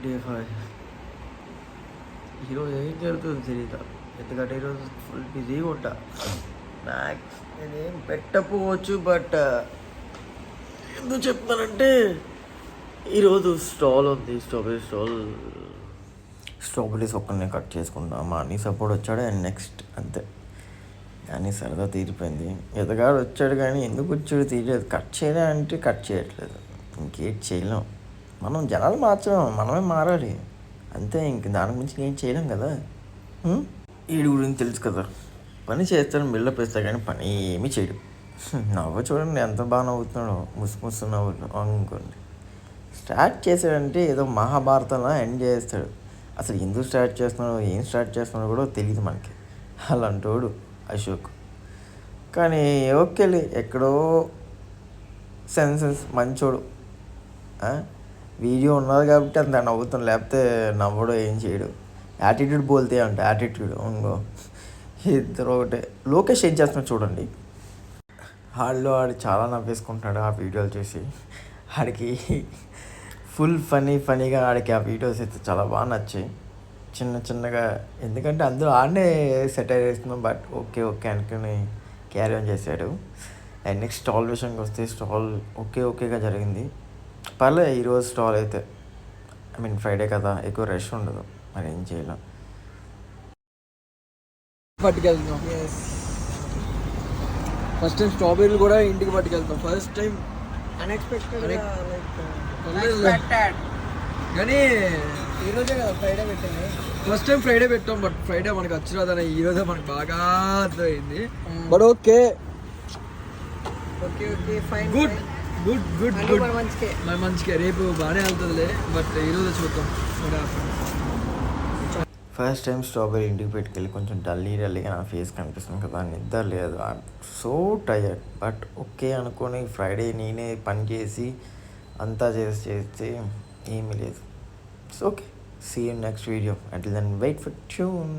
Day 5. ఈరోజు ఏం జరుగుతుందో తెలియదు, ఎందుకంటే ఈరోజు ఫుల్ బిజీగా ఉంటా. మ్యాక్స్ నేనేం పెట్టకపోవచ్చు, బట్ ఎందుకు చెప్తానంటే ఈరోజు స్టాల్ ఉంది, స్ట్రాబెరీ స్టాల్. స్ట్రాబెరీస్ ఒక్కరిని కట్ చేసుకుంటాం. మా అన్నీ సపోర్ట్ వచ్చాడు అండ్ నెక్స్ట్ అంతే. కానీ సరదా తీరిపోయింది. ఎదగాడు వచ్చాడు కానీ ఎందుకు వచ్చాడు తీయలేదు. కట్ చేయలే అంటే కట్ చేయట్లేదు, ఇంకేం చేయలేం. మనం జనాలు మార్చలేం, మనమే మారాలి అంతే. ఇంక దాని గురించి ఏం చేయలేం కదా. వీడి గురించి తెలుసు కదా, పని చేస్తాడు, బిల్డప్ వేస్తాడు కానీ పని ఏమీ చేయడు. నవ్వు చూడండి ఎంత బాగా నవ్వుతున్నాడు, ముసు నవ్వులు అనుకోండి. స్టార్ట్ చేశాడంటే ఏదో మహాభారతంలో ఎండ్ చేస్తాడు. అసలు ఎందుకు స్టార్ట్ చేస్తున్నాడో ఏం స్టార్ట్ చేస్తున్నాడో కూడా తెలియదు మనకి. అలాంటోడు అశోక్. కానీ ఓకేలే, ఎక్కడో సెన్సెస్ మంచోడు. వీడియో ఉన్నది కాబట్టి అంత నవ్వుతాం, లేకపోతే నవ్వడం ఏం చేయడు. యాటిట్యూడ్ బోల్తే అంట, యాటిట్యూడ్ ఇంకో ఇద్దరు ఒకటే. లోకేష్ ఏం చేస్తున్నాడు చూడండి. ఆడు చాలా నవ్వేసుకుంటున్నాడు ఆ వీడియోలు చూసి. ఆడికి ఫుల్ ఫనీగా ఆడికి ఆ వీడియోస్ అయితే చాలా బాగా నచ్చాయి. చిన్నగా, ఎందుకంటే అందరూ ఆడనే సెటైర్ వేస్తున్నాం, బట్ ఓకే అనుకుని క్యారీ ఆన్ చేశాడు. అండ్ నెక్స్ట్ స్టాల్ విషయానికి వస్తే స్టాల్ ఓకేగా జరిగింది, పర్లేదు. ఈరోజు స్టాల్ అయితే ఫ్రైడే కదా, ఎక్కువ రష్ ఉండదు, మరి ఏం చేయలేం. పట్టుకెళ్తున్నాం ఫస్ట్ టైం, స్ట్రాబెరీలు కూడా ఇంటికి పట్టుకెళ్తాం ఫస్ట్ టైం. అన్ఎక్స్పెక్టెడ్ కానీ ఈరోజే కదా ఫ్రైడే పెట్టింది. ఫస్ట్ టైం ఫ్రైడే పెట్టాం, బట్ ఫ్రైడే మనకు వచ్చిరాదని ఈరోజే మనకు బాగా అర్థమైంది. బట్ ఓకే ఫైన్, గుడ్ మన మంచిగా. రేపు బాగానే వెళ్తుందిలే, బట్ ఈరోజు చూద్దాం. ఫస్ట్ టైం స్ట్రాబెరీ ఇంటికి పెట్టుకెళ్ళి కొంచెం డల్లీగా నా ఫేస్ కనిపిస్తుంది కదా, నిద్ర లేదు, సో టయర్డ్. బట్ ఓకే అనుకొని ఫ్రైడే నేనే పని చేసి అంతా చేస్తే ఏమీ లేదు. It's okay. See you next video. Until then wait for tune.